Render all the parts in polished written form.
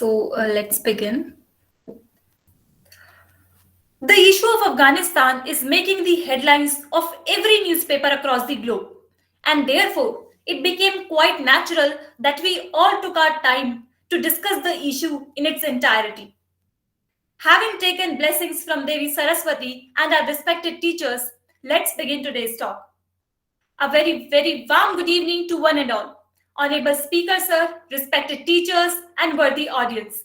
Let's begin. The issue of Afghanistan is making the headlines of every newspaper across the globe, and therefore it became quite natural that we all took our time to discuss the issue in its entirety. Having taken blessings from Devi Saraswati and our respected teachers, let's begin today's talk. A very, very warm good evening to one and all. Honorable Speaker, sir, respected teachers, and worthy audience.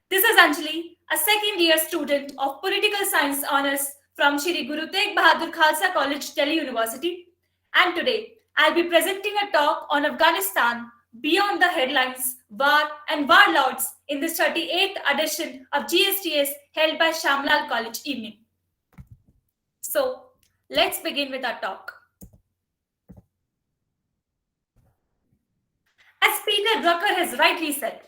This is Anjali, a second-year student of Political Science Honours from Shri Guru Tegh Bahadur Khalsa College, Delhi University. And today, I'll be presenting a talk on Afghanistan beyond the headlines, war and warlords in this 38th edition of GSTS held by Shamlal College evening. So, let's begin with our talk. As Peter Drucker has rightly said,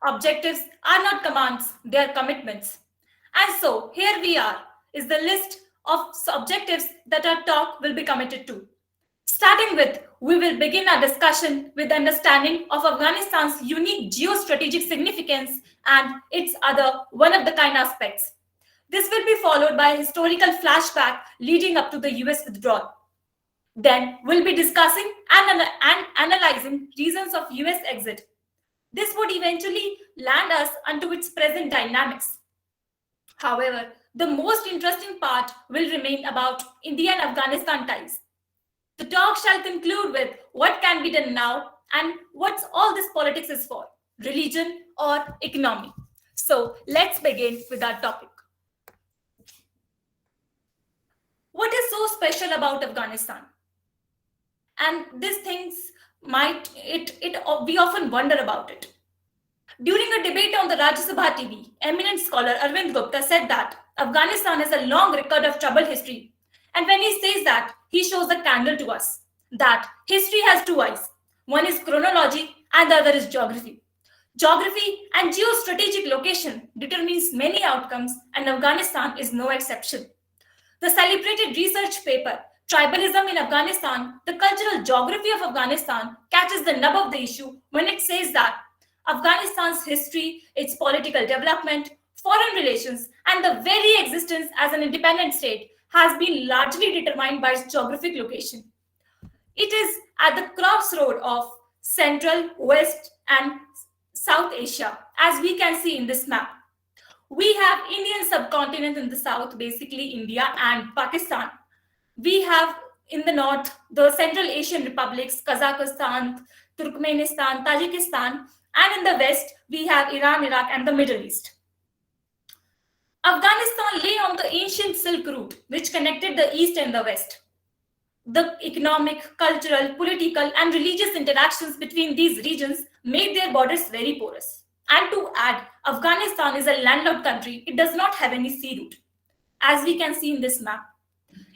objectives are not commands, they are commitments. And so, here we are, is the list of objectives that our talk will be committed to. Starting with, we will begin our discussion with understanding of Afghanistan's unique geostrategic significance and its other one-of-the-kind aspects. This will be followed by a historical flashback leading up to the US withdrawal. Then, we'll be discussing and analyzing reasons of US exit. This would eventually land us onto its present dynamics. However, the most interesting part will remain about India and Afghanistan ties. The talk shall conclude with what can be done now and what's all this politics is for, religion or economy. So let's begin with our topic. What is so special about Afghanistan? And these things we often wonder about it. During a debate on the Rajya Sabha TV, eminent scholar Arvind Gupta said that Afghanistan has a long record of troubled history. And when he says that, he shows a candle to us, that history has two eyes. One is chronology and the other is geography. Geography and geostrategic location determines many outcomes, and Afghanistan is no exception. The celebrated research paper, Tribalism in Afghanistan, the cultural geography of Afghanistan, catches the nub of the issue when it says that Afghanistan's history, its political development, foreign relations, and the very existence as an independent state has been largely determined by its geographic location. It is at the crossroad of Central, West, and South Asia, as we can see in this map. We have Indian subcontinent in the south, basically India and Pakistan. We have in the north the Central Asian republics, Kazakhstan, Turkmenistan, Tajikistan, and in the west we have Iran, Iraq, and the Middle East. Afghanistan lay on the ancient Silk Route, which connected the east and the west. The economic, cultural, political, and religious interactions between these regions made their borders very porous. And to add, Afghanistan is a landlocked country. It does not have any sea route, as we can see in this map.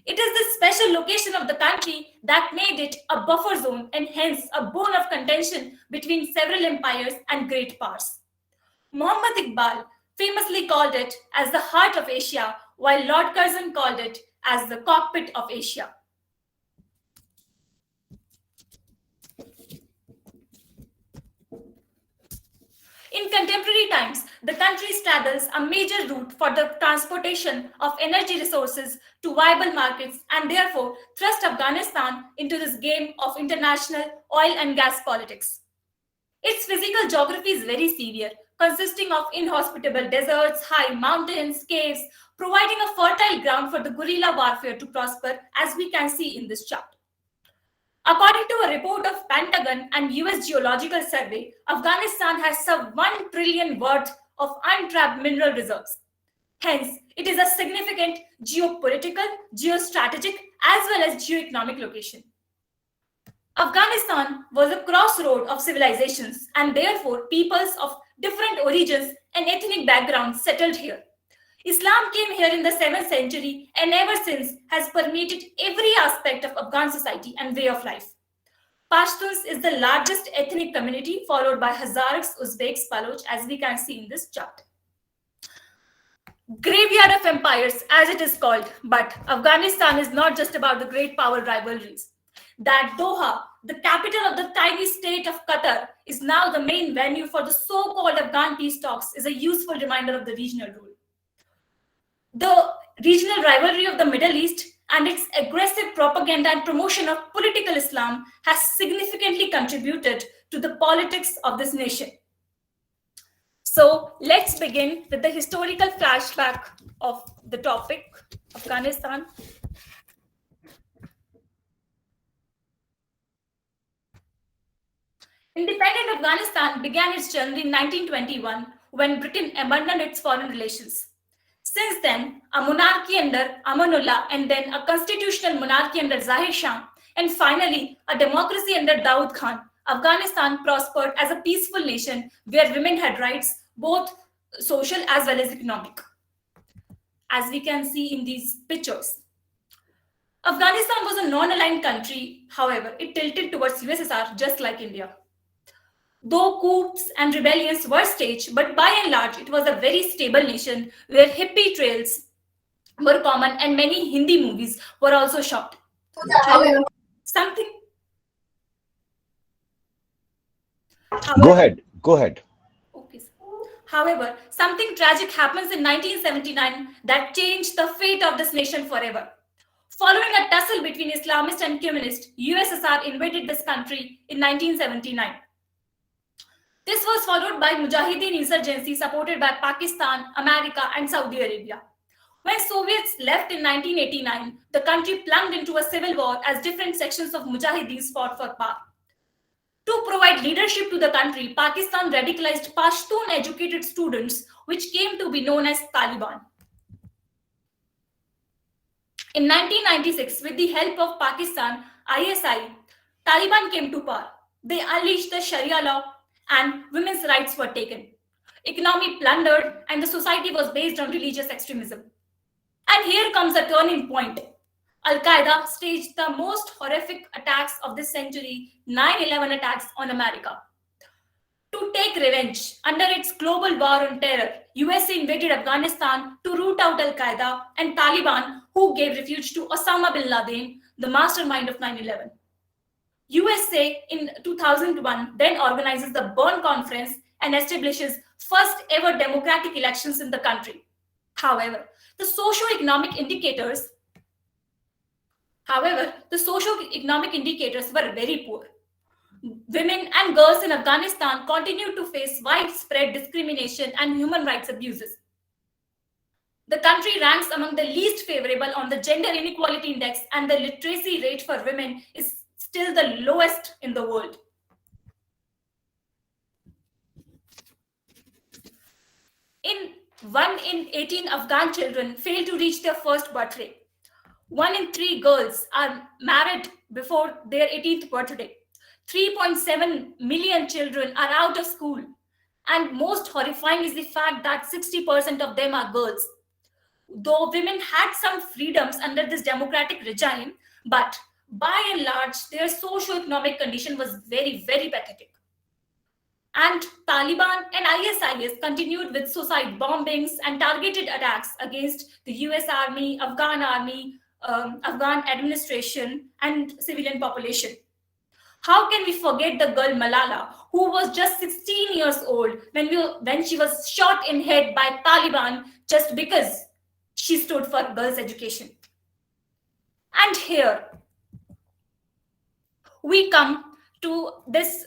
It is this special location of the country that made it a buffer zone and hence a bone of contention between several empires and great powers. Muhammad Iqbal famously called it as the heart of Asia, while Lord Curzon called it as the cockpit of Asia. In contemporary times, the country straddles a major route for the transportation of energy resources to viable markets and therefore thrust Afghanistan into this game of international oil and gas politics. Its physical geography is very severe, consisting of inhospitable deserts, high mountains, caves, providing a fertile ground for the guerrilla warfare to prosper, as we can see in this chart. According to a report of Pentagon and US Geological Survey, Afghanistan has some 1 trillion worth of untapped mineral reserves. Hence, it is a significant geopolitical, geostrategic, as well as geoeconomic location. Afghanistan was a crossroad of civilizations, and therefore peoples of different origins and ethnic backgrounds settled here. Islam came here in the 7th century and ever since has permeated every aspect of Afghan society and way of life. Pashtuns is the largest ethnic community, followed by Hazaraks, Uzbeks, Baloch, as we can see in this chart. Graveyard of empires, as it is called, but Afghanistan is not just about the great power rivalries. That Doha the capital of the tiny state of Qatar, is now the main venue for the so-called Afghan peace talks is a useful reminder of the regional role. The regional rivalry of the Middle East and its aggressive propaganda and promotion of political Islam has significantly contributed to the politics of this nation. So let's begin with the historical flashback of the topic, Afghanistan. Independent Afghanistan began its journey in 1921 when Britain abandoned its foreign relations. Since then, a monarchy under Amanullah, and then a constitutional monarchy under Zahir Shah, and finally a democracy under Daud Khan, Afghanistan prospered as a peaceful nation where women had rights, both social as well as economic, as we can see in these pictures. Afghanistan was a non-aligned country. However, it tilted towards USSR just like India. Though coups and rebellions were staged, but by and large, it was a very stable nation where hippie trails were common and many Hindi movies were also shot. However, Go ahead. Okay. However, something tragic happens in 1979 that changed the fate of this nation forever. Following a tussle between Islamists and communists, USSR invaded this country in 1979. This was followed by Mujahideen insurgency supported by Pakistan, America, and Saudi Arabia. When Soviets left in 1989, the country plunged into a civil war as different sections of Mujahideens fought for power. To provide leadership to the country, Pakistan radicalized Pashtun-educated students, which came to be known as Taliban. In 1996, with the help of Pakistan, ISI, Taliban came to power. They unleashed the Sharia law and women's rights were taken. Economy plundered and the society was based on religious extremism. And here comes a turning point. Al-Qaeda staged the most horrific attacks of this century, 9/11 attacks on America. To take revenge, under its global war on terror, USA invaded Afghanistan to root out Al-Qaeda and Taliban, who gave refuge to Osama bin Laden, the mastermind of 9/11. USA in 2001 then organizes the Bern Conference and establishes first ever democratic elections in the country. However, the socio-economic indicators were very poor. Women and girls in Afghanistan continued to face widespread discrimination and human rights abuses. The country ranks among the least favorable on the Gender Inequality Index, and the literacy rate for women is still the lowest in the world. One in 18 Afghan children fail to reach their first birthday. 1 in 3 girls are married before their 18th birthday. 3.7 million children are out of school. And most horrifying is the fact that 60% of them are girls. Though women had some freedoms under this democratic regime, but by and large, their socio-economic condition was very, very pathetic. And Taliban and ISIS continued with suicide bombings and targeted attacks against the US Army, Afghan administration, and civilian population. How can we forget the girl Malala, who was just 16 years old when she was shot in head by Taliban just because she stood for girls' education? And here we come to this,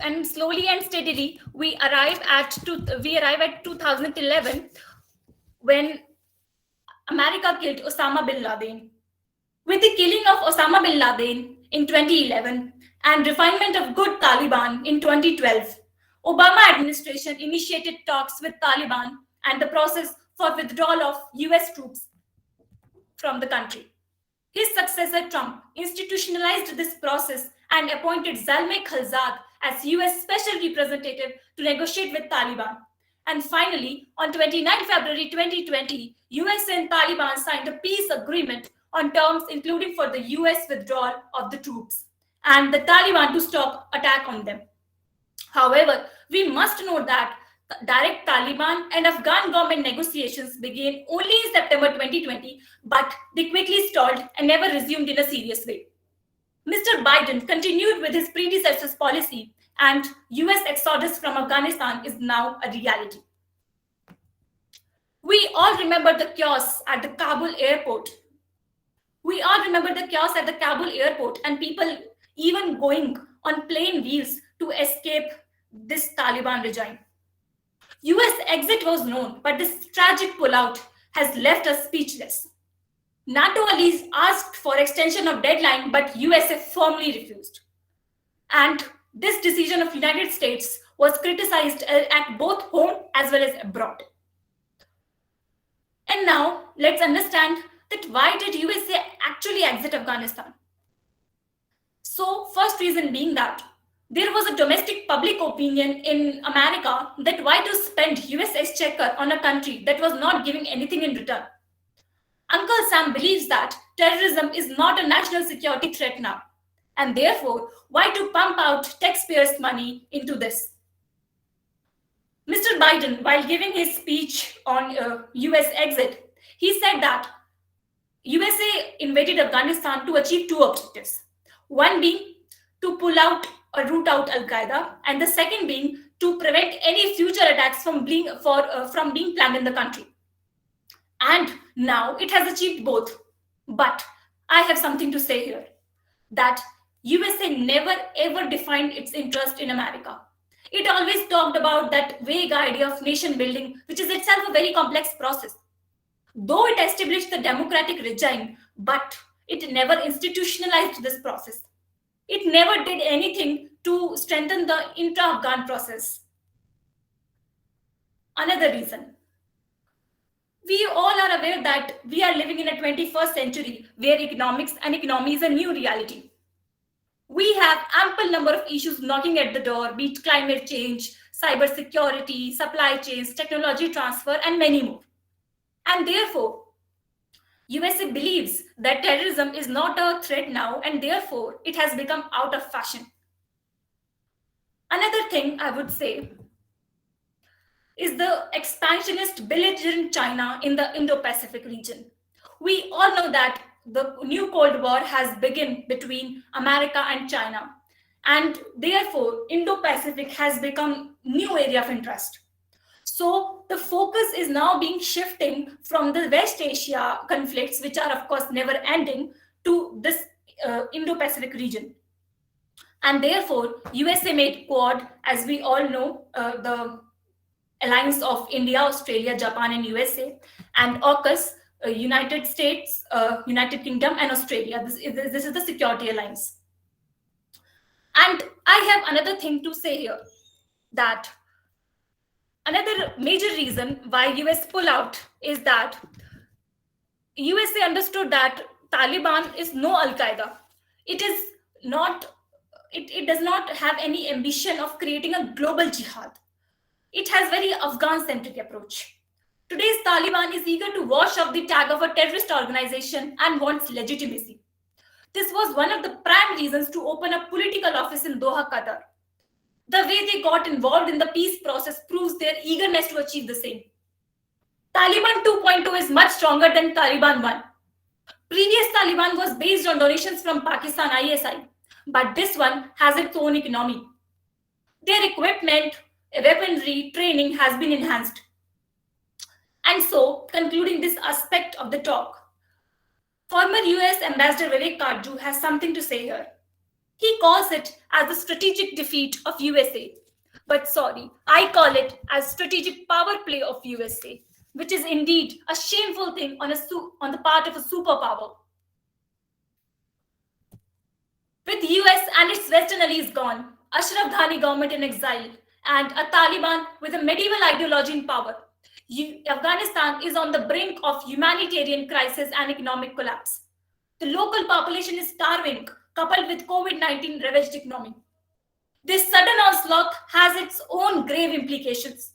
and slowly and steadily we arrive at 2011 when America killed Osama bin Laden. With the killing of Osama bin Laden in 2011 and refinement of good Taliban in 2012, Obama administration initiated talks with Taliban and the process for withdrawal of US troops from the country. His successor, Trump, institutionalized this process and appointed Zalmay Khalilzad as US Special Representative to negotiate with Taliban. And finally, on 29 February 2020, US and Taliban signed a peace agreement on terms including for the US withdrawal of the troops and the Taliban to stop attack on them. However, we must note that direct Taliban and Afghan government negotiations began only in September 2020, but they quickly stalled and never resumed in a serious way. Mr. Biden continued with his predecessor's policy, and US exodus from Afghanistan is now a reality. We all remember the chaos at the Kabul airport. We all remember the chaos at the Kabul airport and people even going on plane wheels to escape this Taliban regime. US exit was known, but this tragic pullout has left us speechless. NATO allies asked for extension of deadline, but USA firmly refused. And this decision of United States was criticized at both home as well as abroad. And now let's understand that why did USA actually exit Afghanistan? So first reason being that there was a domestic public opinion in America that why to spend US exchequer on a country that was not giving anything in return. Uncle Sam believes that terrorism is not a national security threat now, and therefore, why to pump out taxpayers' money into this? Mr. Biden, while giving his speech on US exit, he said that USA invaded Afghanistan to achieve two objectives. One being to pull out or root out Al Qaeda, and the second being to prevent any future attacks from being planned in the country. And now it has achieved both. But I have something to say here that USA never ever defined its interest in America. It always talked about that vague idea of nation building, which is itself a very complex process. Though it established the democratic regime, but it never institutionalized this process. It never did anything to strengthen the intra-Afghan process. Another reason. We all are aware that we are living in a 21st century where economics and economy is a new reality. We have ample number of issues knocking at the door, be it climate change, cybersecurity, supply chains, technology transfer, and many more. And therefore, USA believes that terrorism is not a threat now, and therefore it has become out of fashion. Another thing I would say is the expansionist belligerent China in the Indo-Pacific region. We all know that the new Cold War has begun between America and China, and therefore Indo-Pacific has become new area of interest. So the focus is now being shifting from the West Asia conflicts, which are of course never ending, to this Indo-Pacific region. And therefore, USA made Quad, as we all know, the alliance of India, Australia, Japan, and USA, and AUKUS, United States, United Kingdom, and Australia. This is the security alliance. And I have another thing to say here, that another major reason why US pull out is that USA understood that Taliban is no Al Qaeda. It is not. It does not have any ambition of creating a global jihad. It has very Afghan-centric approach. Today's Taliban is eager to wash off the tag of a terrorist organization and wants legitimacy. This was one of the prime reasons to open a political office in Doha, Qatar. The way they got involved in the peace process proves their eagerness to achieve the same. Taliban 2.0 is much stronger than Taliban 1. Previous Taliban was based on donations from Pakistan ISI, but this one has its own economy. Their equipment, weaponry, training has been enhanced. And so, concluding this aspect of the talk, former US Ambassador Vivek Kajju has something to say here. He calls it as the strategic defeat of USA. But sorry, I call it as strategic power play of USA, which is indeed a shameful thing on the part of a superpower. With US and its Western allies gone, Ashraf Ghani government in exile, and a Taliban with a medieval ideology in power, Afghanistan is on the brink of humanitarian crisis and economic collapse. The local population is starving, coupled with COVID-19 ravaged economy. This sudden onslaught has its own grave implications.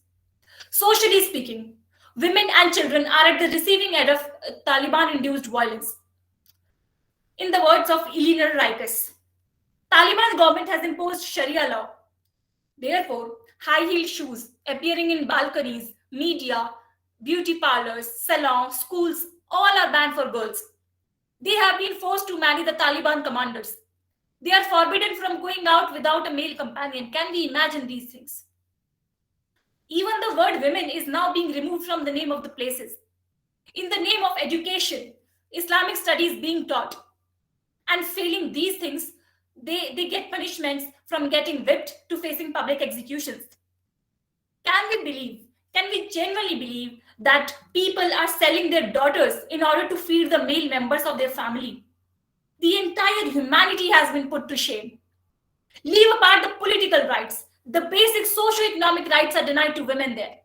Socially speaking, women and children are at the receiving end of Taliban-induced violence. In the words of Eleanor Rikes, Taliban's government has imposed Sharia law. Therefore, high-heeled shoes appearing in balconies, media, beauty parlors, salons, schools, all are banned for girls. They have been forced to marry the Taliban commanders. They are forbidden from going out without a male companion. Can we imagine these things? Even the word women is now being removed from the name of the places. In the name of education, Islamic studies being taught. And failing these things, they get punishments from getting whipped to facing public executions. Can we genuinely believe that people are selling their daughters in order to feed the male members of their family? The entire humanity has been put to shame. Leave apart the political rights. The basic socio-economic rights are denied to women there.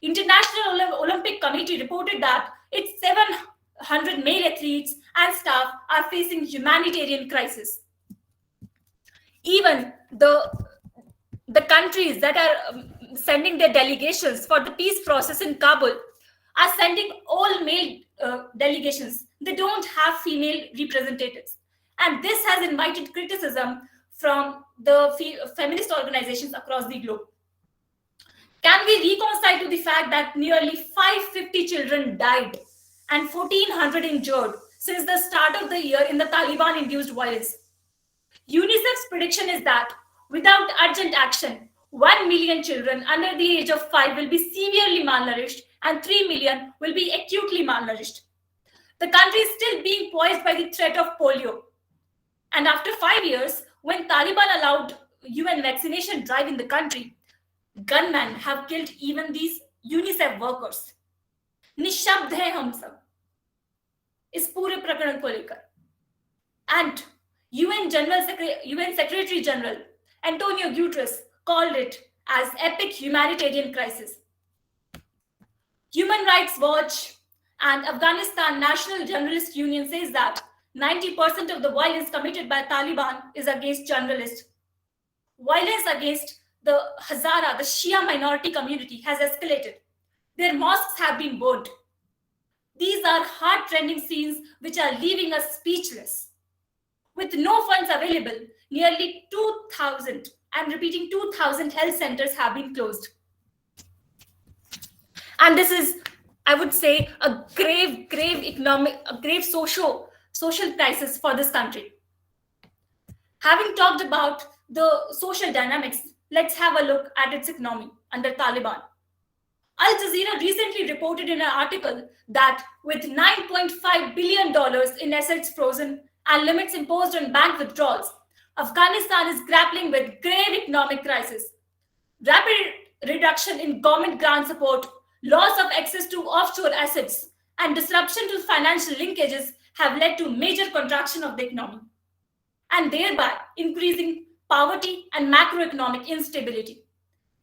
International Olympic Committee reported that its 700 male athletes and staff are facing humanitarian crisis. Even the countries that are sending their delegations for the peace process in Kabul are sending all male delegations. They don't have female representatives. And this has invited criticism from the feminist organizations across the globe. Can we reconcile to the fact that nearly 550 children died and 1,400 injured since the start of the year in the Taliban-induced violence? UNICEF's prediction is that without urgent action, 1 million children under the age of 5 will be severely malnourished and 3 million will be acutely malnourished. The country is still being poised by the threat of polio. And after 5 years, when Taliban allowed UN vaccination drive in the country, gunmen have killed even these UNICEF workers. निशब्द हैं हम सब इस पूरे प्रकरण को लेकर. And UN Secretary General Antonio Guterres called it as epic humanitarian crisis. Human Rights Watch and Afghanistan National Journalist Union says that 90% of the violence committed by Taliban is against journalists. Violence against the Hazara, the Shia minority community, has escalated. Their mosques have been burned. These are heart-rending scenes which are leaving us speechless. With no funds available, nearly 2,000, I'm repeating, 2,000 health centers have been closed. And this is, I would say, a grave social crisis for this country. Having talked about the social dynamics, let's have a look at its economy under Taliban. Al Jazeera recently reported in an article that with $9.5 billion in assets frozen and limits imposed on bank withdrawals, Afghanistan is grappling with grave economic crisis. Rapid reduction in government grant support, loss of access to offshore assets, and disruption to financial linkages have led to major contraction of the economy, and thereby increasing poverty and macroeconomic instability.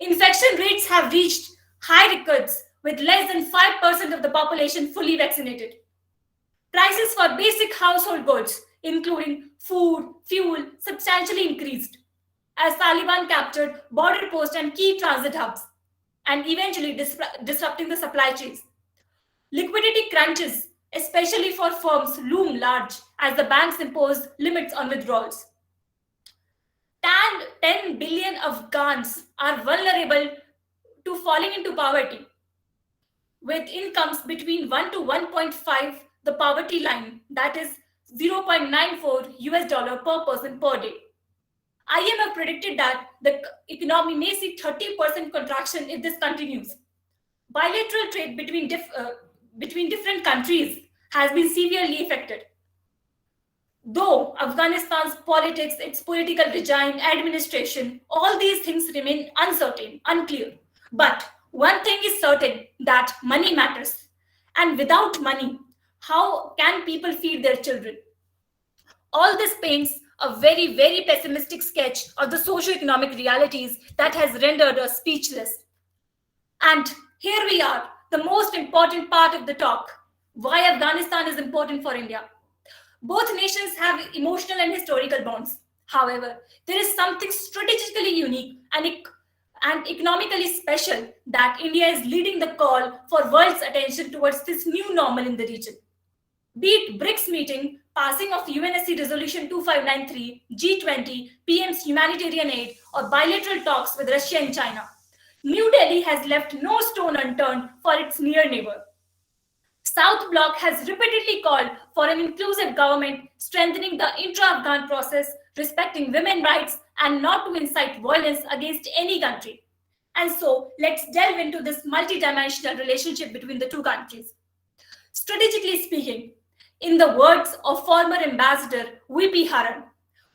Infection rates have reached high records with less than 5% of the population fully vaccinated. Prices for basic household goods, including food, fuel, substantially increased as Taliban captured border posts and key transit hubs, and eventually disrupting the supply chains. Liquidity crunches, especially for firms, loom large as the banks impose limits on withdrawals. 10 billion Afghans are vulnerable to falling into poverty, with incomes between 1 to 1.5 the poverty line, that is $0.94 per person per day. IMF predicted that the economy may see 30% contraction if this continues. Bilateral trade between different countries has been severely affected. Though Afghanistan's politics, its political regime, administration, all these things remain uncertain, unclear. But one thing is certain, that money matters. And without money, how can people feed their children? All this paints a very, very pessimistic sketch of the socio-economic realities that has rendered us speechless. And here we are, the most important part of the talk, why Afghanistan is important for India. Both nations have emotional and historical bonds. However, there is something strategically unique and economically special that India is leading the call for world's attention towards this new normal in the region. Be it BRICS meeting, passing of UNSC Resolution 2593, G20, PM's humanitarian aid, or bilateral talks with Russia and China, New Delhi has left no stone unturned for its near neighbor. South Bloc has repeatedly called for an inclusive government, strengthening the intra-Afghan process, respecting women's rights, and not to incite violence against any country. And so, let's delve into this multidimensional relationship between the two countries. Strategically speaking, in the words of former Ambassador V.P. Haran,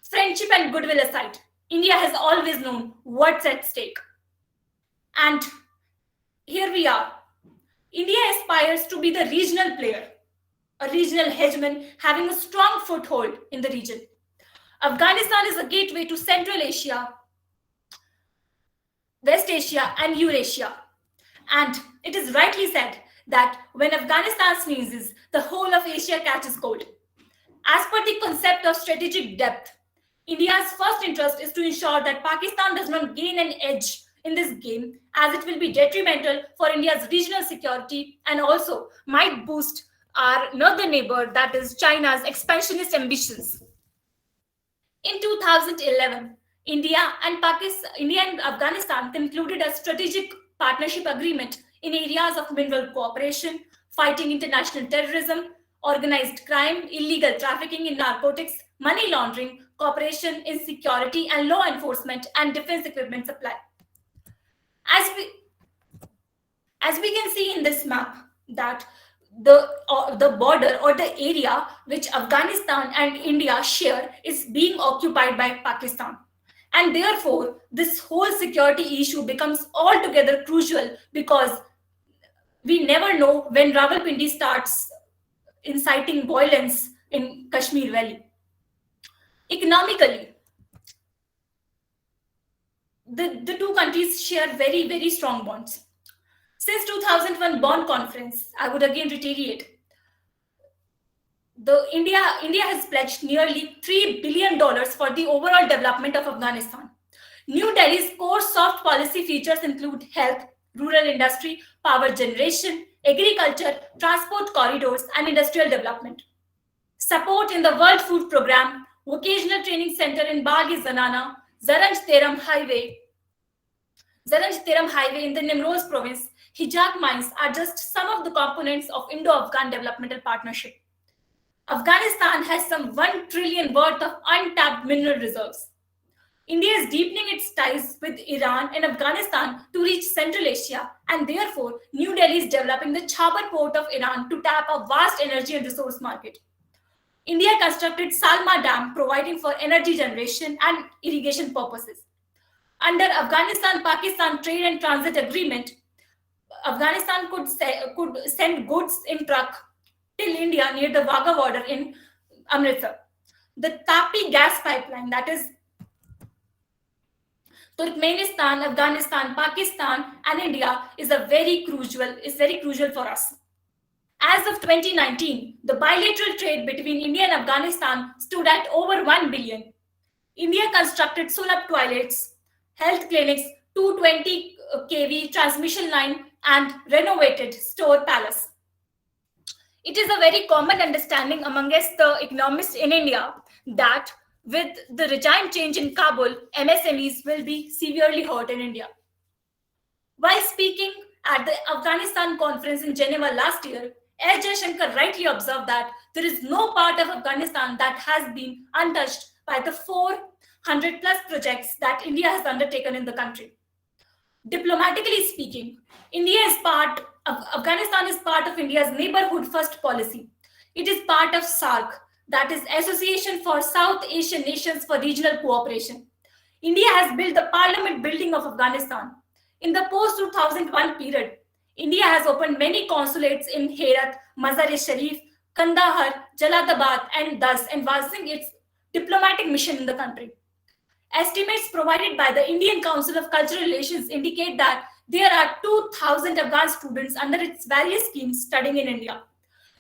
friendship and goodwill aside, India has always known what's at stake. And here we are. India aspires to be the regional player, a regional hegemon having a strong foothold in the region. Afghanistan is a gateway to Central Asia, West Asia, and Eurasia. And it is rightly said that when Afghanistan sneezes, the whole of Asia catches cold. As per the concept of strategic depth, India's first interest is to ensure that Pakistan does not gain an edge in this game, as it will be detrimental for India's regional security and also might boost our northern neighbor, that is China's expansionist ambitions. In 2011, India and Afghanistan concluded a strategic partnership agreement in areas of mineral cooperation, fighting international terrorism, organized crime, illegal trafficking in narcotics, money laundering, cooperation in security and law enforcement, and defense equipment supply. As we can see in this map, that the border or the area which Afghanistan and India share is being occupied by Pakistan. And therefore, this whole security issue becomes altogether crucial because we never know when Rawalpindi starts inciting violence in Kashmir Valley. Economically, the two countries share very, very strong bonds. Since 2001 Bonn Conference, I would again reiterate, India has pledged nearly $3 billion for the overall development of Afghanistan. New Delhi's core soft policy features include health, rural industry, power generation, agriculture, transport corridors, and industrial development. Support in the World Food Programme, vocational training center in Bagh-e-Zanana, Zaranj-Teram Highway in the Nimroz province, Hijak mines are just some of the components of Indo-Afghan developmental partnership. Afghanistan has some 1 trillion worth of untapped mineral reserves. India is deepening its ties with Iran and Afghanistan to reach Central Asia, and therefore New Delhi is developing the Chabar port of Iran to tap a vast energy and resource market. India constructed Salma Dam, providing for energy generation and irrigation purposes. Under Afghanistan-Pakistan Trade and Transit Agreement, Afghanistan could send goods in truck till India near the Wagah border in Amritsar. The Tapi gas pipeline, that is Turkmenistan, Afghanistan, Pakistan, and India, is very crucial for us. As of 2019, the bilateral trade between India and Afghanistan stood at over 1 billion. India constructed Sulabh toilets, health clinics, 220 kV transmission line, and renovated Store Palace. It is a very common understanding amongst the economists in India that with the regime change in Kabul, MSMEs will be severely hurt in India. While speaking at the Afghanistan conference in Geneva last year, S. Jaishankar rightly observed that there is no part of Afghanistan that has been untouched by the 400 plus projects that India has undertaken in the country. Diplomatically speaking, Afghanistan is part of India's neighborhood first policy. It is part of SAARC, that is Association for South Asian Nations for Regional Cooperation. India has built the parliament building of Afghanistan. In the post-2001 period, India has opened many consulates in Herat, Mazar-e-Sharif, Kandahar, Jalalabad, and thus advancing its diplomatic mission in the country. Estimates provided by the Indian Council of Cultural Relations indicate that there are 2,000 Afghan students under its various schemes studying in India.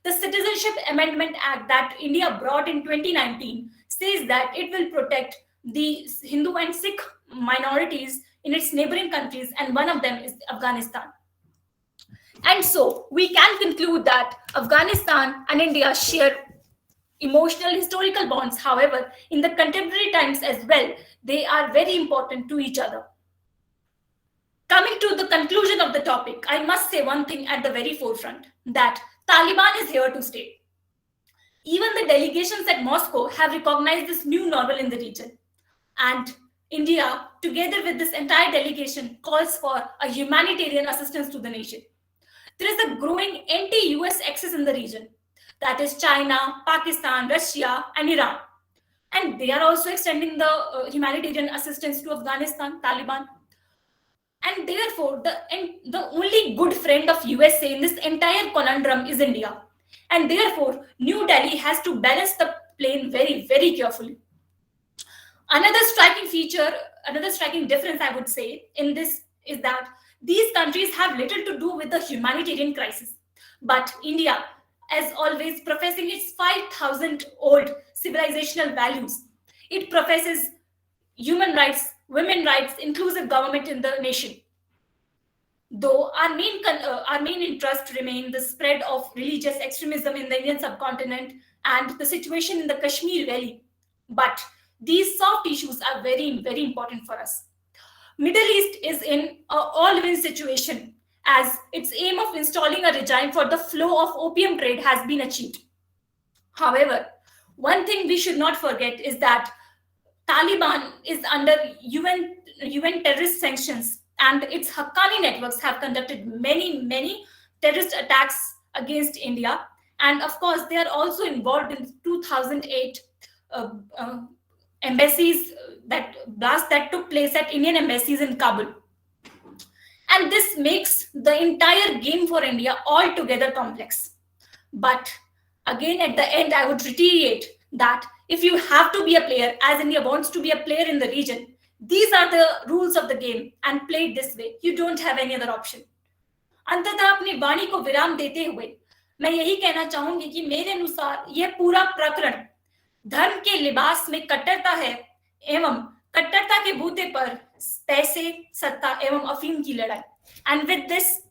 The Citizenship Amendment Act that India brought in 2019 says that it will protect the Hindu and Sikh minorities in its neighboring countries, and one of them is Afghanistan. And so we can conclude that Afghanistan and India share emotional historical bonds. However, in the contemporary times as well, they are very important to each other. Coming to the conclusion of the topic, I must say one thing at the very forefront, that Taliban is here to stay. Even the delegations at Moscow have recognized this new normal in the region. And India, together with this entire delegation, calls for a humanitarian assistance to the nation. There is a growing anti-US axis in the region. That is China, Pakistan, Russia, and Iran. And they are also extending the humanitarian assistance to Afghanistan, Taliban. And therefore, the only good friend of USA in this entire conundrum is India. And therefore, New Delhi has to balance the plane very, very carefully. Another striking feature, another striking difference, I would say, in this is that these countries have little to do with the humanitarian crisis. But India, as always, professing its 5,000 old civilizational values, it professes human rights, women rights, inclusive government in the nation. Though our main interest remain the spread of religious extremism in the Indian subcontinent and the situation in the Kashmir Valley. But these soft issues are very, very important for us. Middle East is in a all-win situation as its aim of installing a regime for the flow of opium trade has been achieved. However, one thing we should not forget is that Taliban is under UN terrorist sanctions, and its Haqqani networks have conducted many terrorist attacks against India. And of course, they are also involved in 2008 uh, uh, embassies that blast that took place at Indian embassies in Kabul. And this makes the entire game for India altogether complex. But again, at the end, I would reiterate that if you have to be a player, as India wants to be a player in the region, these are the rules of the game and play it this way. You don't have any other option. अंततः अपनी वाणी को विराम देते हुए मैं यही कहना चाहूंगी कि मेरे अनुसार यह पूरा प्रकरण धर्म के लिबास में कट्टरता है एवं कट्टरता के बूते पर पैसे, सत्ता एवं अफीम की लड़ाई. And with this,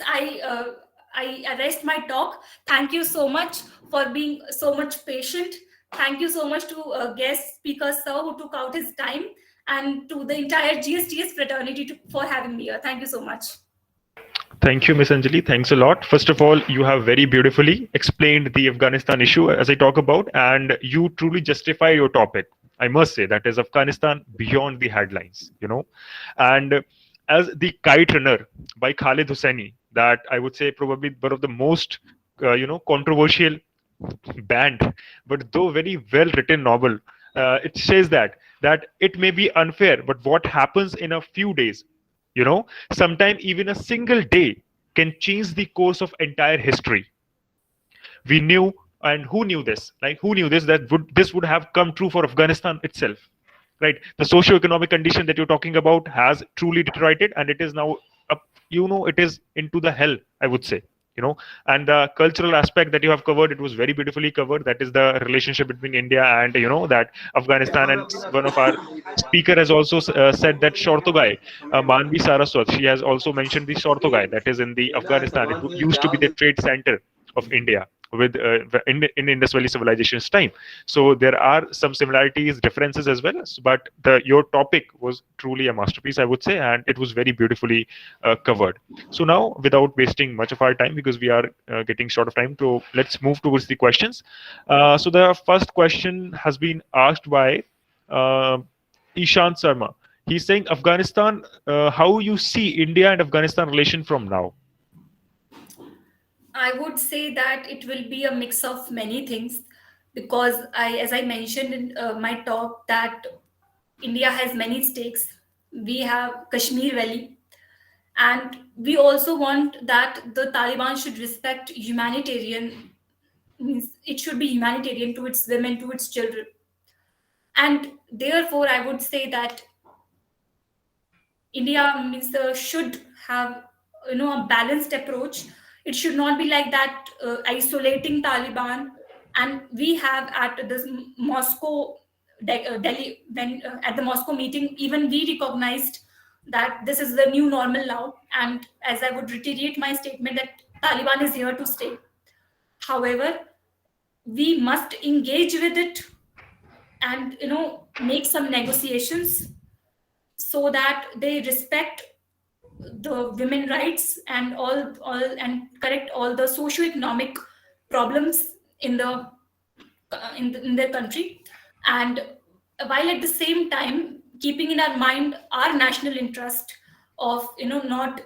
I arrest my talk. Thank you so much for being so much patient. Thank you so much to guest speaker sir who took out his time, and to the entire GSTS fraternity for having me here. Thank you so much. Thank you, Ms. Anjali. Thanks a lot. First of all, you have very beautifully explained the Afghanistan issue as I talk about, and you truly justify your topic. I must say that is Afghanistan beyond the headlines, And as the Kite Runner by Khalid Hosseini, that I would say probably one of the most, controversial banned, but though very well written novel. It says that it may be unfair, but what happens in a few days, sometime even a single day can change the course of entire history. We knew, and who knew this? Like, who knew this, that this would have come true for Afghanistan itself, right? The socio-economic condition that you're talking about has truly deteriorated, and it is now it is into the hell, I would say. And the cultural aspect that you have covered, it was very beautifully covered. That is the relationship between India and that Afghanistan. And one of our speaker has also said that Shortogai, Manvi Saraswat, she has also mentioned the Shortogai that is in the Afghanistan. It used to be the trade center of India with in Indus Valley civilization's time. So there are some similarities, differences as well. But your topic was truly a masterpiece, I would say, and it was very beautifully covered. So now, without wasting much of our time, because we are getting short of time, so let's move towards the questions. So the first question has been asked by Ishant Sharma. He's saying, Afghanistan, how you see India and Afghanistan relation from now? I would say that it will be a mix of many things, because as I mentioned in my talk, that India has many stakes. We have Kashmir Valley, and we also want that the Taliban should respect humanitarian, means it should be humanitarian to its women, to its children. And therefore, I would say that India means should have a balanced approach. It should not be like that isolating Taliban. And we have at this Moscow, Delhi, when at the Moscow meeting, even we recognized that this is the new normal now. And as I would reiterate my statement that Taliban is here to stay. However, we must engage with it and make some negotiations so that they respect the women rights and all and correct all the socio-economic problems in the in their country, and while at the same time keeping in our mind our national interest of not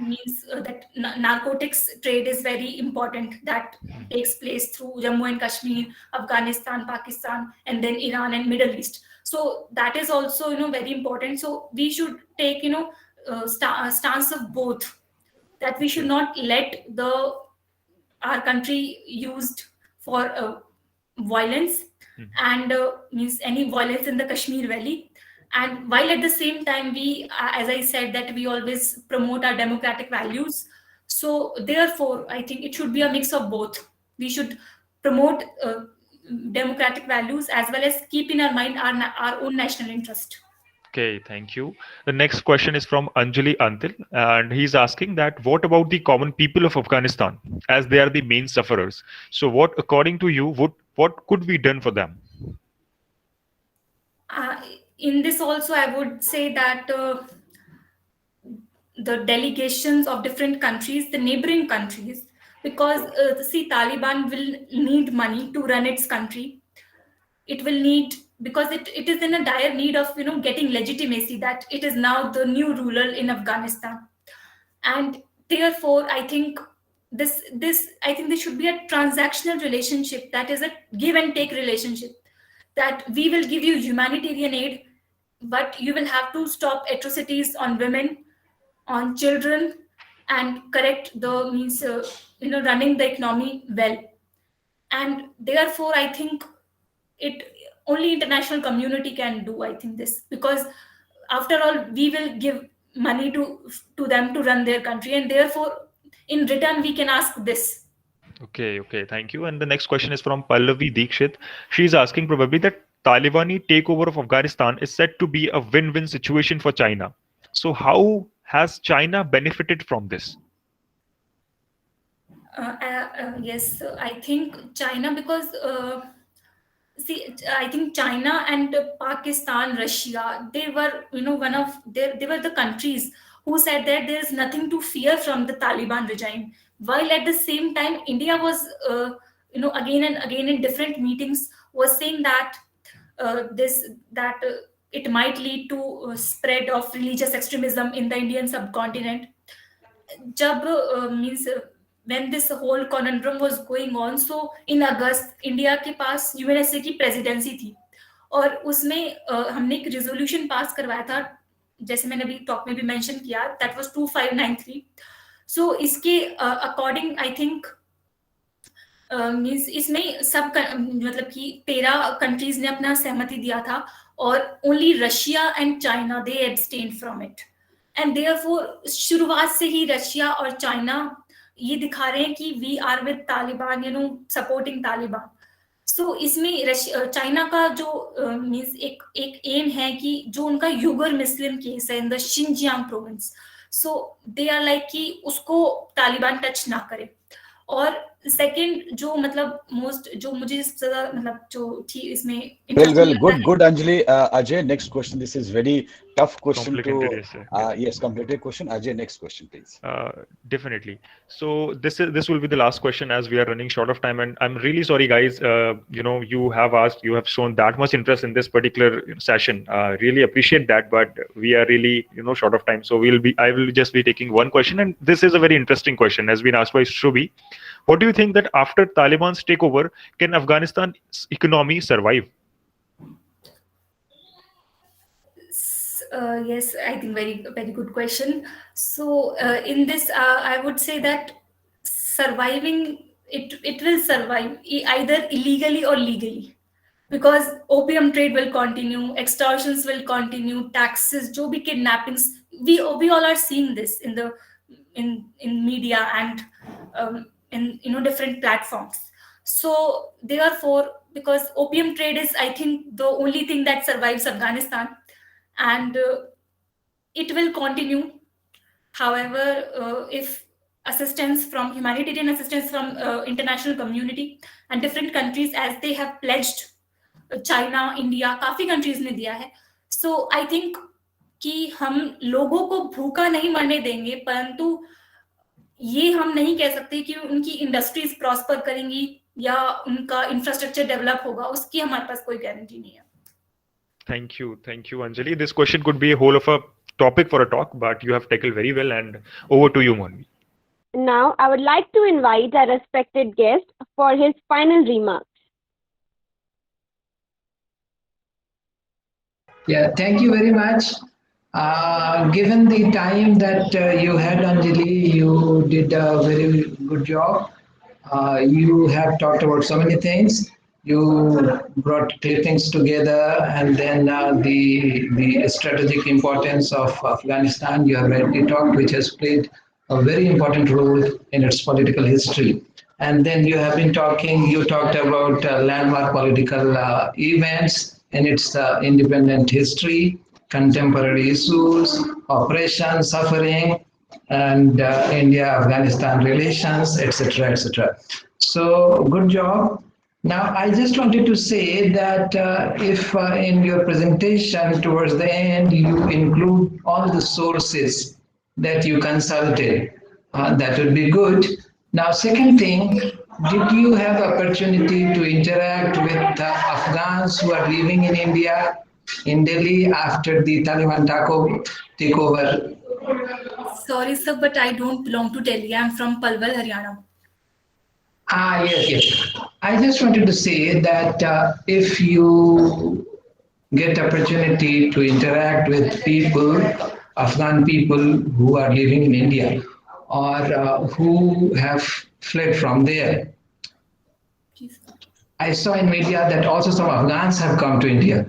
means that narcotics trade is very important, that takes place through Jammu and Kashmir, Afghanistan, Pakistan, and then Iran and Middle East. So that is also very important. So we should take stance of both, that we should not let the our country used for violence and means any violence in the Kashmir Valley. And while at the same time we, as I said, that we always promote our democratic values. So therefore, I think it should be a mix of both. We should promote democratic values as well as keep in our mind our own national interest. Okay, thank you. The next question is from Anjali Antil, and he's asking that what about the common people of Afghanistan, as they are the main sufferers? So, what, according to you, what could be done for them? In this also, I would say that the delegations of different countries, the neighboring countries, because see, Taliban will need money to run its country. It will need, because it is in a dire need of getting legitimacy, that it is now the new ruler in Afghanistan. And therefore I think this should be a transactional relationship, that is a give and take relationship, that we will give you humanitarian aid, but you will have to stop atrocities on women, on children, and correct the means running the economy well. And therefore I think it only international community can do, I think, this, because after all we will give money to them to run their country, and therefore in return we can ask this. Okay, thank you. And the next question is from Pallavi Dikshit. She's asking probably that Talibani takeover of Afghanistan is said to be a win-win situation for China. So, how has China benefited from this? Yes, I think China, because see, I think China and Pakistan, Russia, they were, one of they were the countries who said that there is nothing to fear from the Taliban regime. While at the same time, India was, again and again in different meetings was saying that this that it might lead to spread of religious extremism in the Indian subcontinent. जब means when this whole conundrum was going on, so in August India के पास UNSA की presidency थी, और उसमें हमने एक resolution pass करवाया था, जैसे मैंने अभी टॉक में भी मेंशन किया, दैट वाज 2593. सो इसके अकॉर्डिंग आई थिंक मींस इसमें सब मतलब कि 13 कंट्रीज ने अपना सहमति दिया था, और only Russia and China they abstain from it. And therefore शुरुआत से ही रशिया और चाइना ये दिखा रहे हैं कि we are with Taliban, supporting Taliban. So इसमें चाइना का जो मींस एक एम है कि जो उनका यूगर मुस्लिम केस है in the Xinjiang province, so they are like कि उसको तालिबान टच ना करे. और सेकंड जो मतलब मोस्ट जो मुझे सबसे ज्यादा मतलब जो थी इसमें well, good Anjali. Ajay, next question. This is very tough question Complicated, yes, complicated question. Ajay, next question, please. Definitely. So this will be the last question, as we are running short of time, and I'm really sorry, guys. You have shown that much interest in this particular session. Really appreciate that, but we are really short of time. So I will just be taking one question, and this is a very interesting question, has been asked by Shrubi. What do you think that after Taliban's takeover, can Afghanistan's economy survive? Yes, I think very good question. So in this, I would say that surviving it will survive either illegally or legally, because opium trade will continue, extortions will continue, taxes, जो भी kidnappings, we all are seeing this in the in media and in different platforms. So therefore, because opium trade is, I think, the only thing that survives Afghanistan, and it will continue. However, if humanitarian assistance from international community and different countries, as they have pledged, China, India, काफी countries ने दिया है, so I think कि हम लोगों को भूखा नहीं मरने देंगे, परंतु ये हम नहीं कह सकते कि उनकी इंडस्ट्रीज प्रॉस्पर करेंगी या उनका इंफ्रास्ट्रक्चर डेवलप होगा, उसकी हमारे पास कोई गारंटी नहीं है। Thank you, Anjali. This question could be a whole of a topic for a talk, but you have tackled very well. And over to you, Monvi. Now, I would like to invite our respected guest for his final remarks. Yeah, thank you very much. Given the time that you had, Anjali, you did a very good job. You have talked about so many things. You brought clippings together, and then the strategic importance of Afghanistan. You have rightly talked, which has played a very important role in its political history. And then you have been talking. You talked about landmark political events in its independent history, contemporary issues, oppression, suffering, and India-Afghanistan relations, etc., etc. So good job. Now, I just wanted to say that if in your presentation towards the end you include all the sources that you consulted, that would be good. Now, second thing, did you have opportunity to interact with Afghans who are living in India, in Delhi after the Taliban takeover? Sorry, sir, but I don't belong to Delhi. I'm from Palwal, Haryana. Yes. I just wanted to say that if you get opportunity to interact with people, Afghan people who are living in India or who have fled from there, Please. I saw in media that also some Afghans have come to India,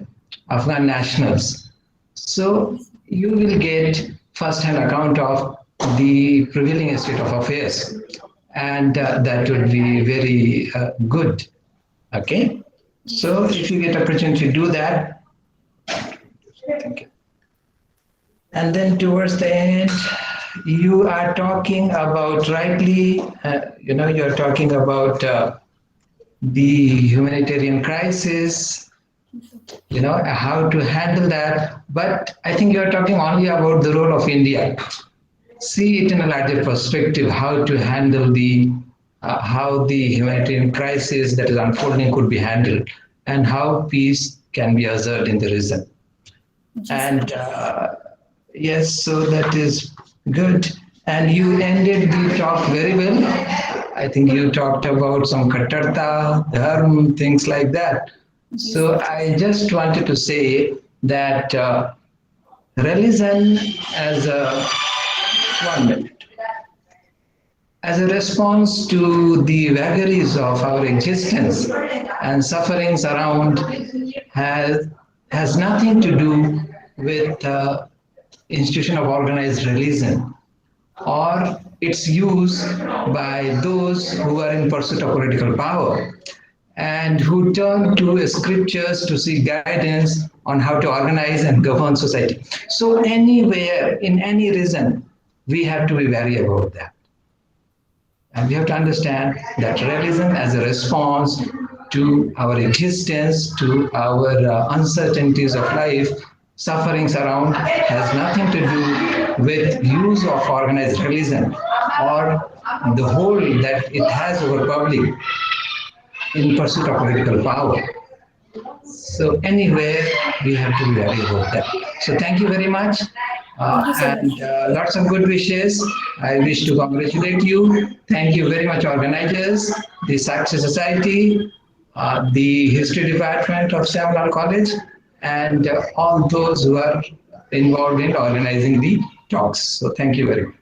Afghan nationals. So you will get first-hand account of the prevailing state of affairs, and that would be very good. Okay, so if you get opportunity to do that, thank you. And then towards the end, you are talking about rightly, you're talking about the humanitarian crisis, how to handle that. But I think you're talking only about the role of India. See it in a larger perspective, how to handle how the humanitarian crisis that is unfolding could be handled, and how peace can be asserted in the region. And yes, so that is good. And you ended the talk very well. I think you talked about some Kattarta, Dharm, things like that. So I just wanted to say that religion as a 1 minute. As a response to the vagaries of our existence and sufferings around has nothing to do with institution of organized religion or its use by those who are in pursuit of political power and who turn to scriptures to seek guidance on how to organize and govern society. So anywhere, in any reason, we have to be wary about that. And we have to understand that religion as a response to our existence, to our uncertainties of life, sufferings around, has nothing to do with use of organized religion or the hold that it has over public in pursuit of political power. So anywhere, we have to be wary about that. So thank you very much. Thank you so much. And lots of good wishes. I wish to congratulate you. Thank you very much, organizers, the Sakshi Society, the History Department of Shyam College, and all those who are involved in organizing the talks. So thank you very much.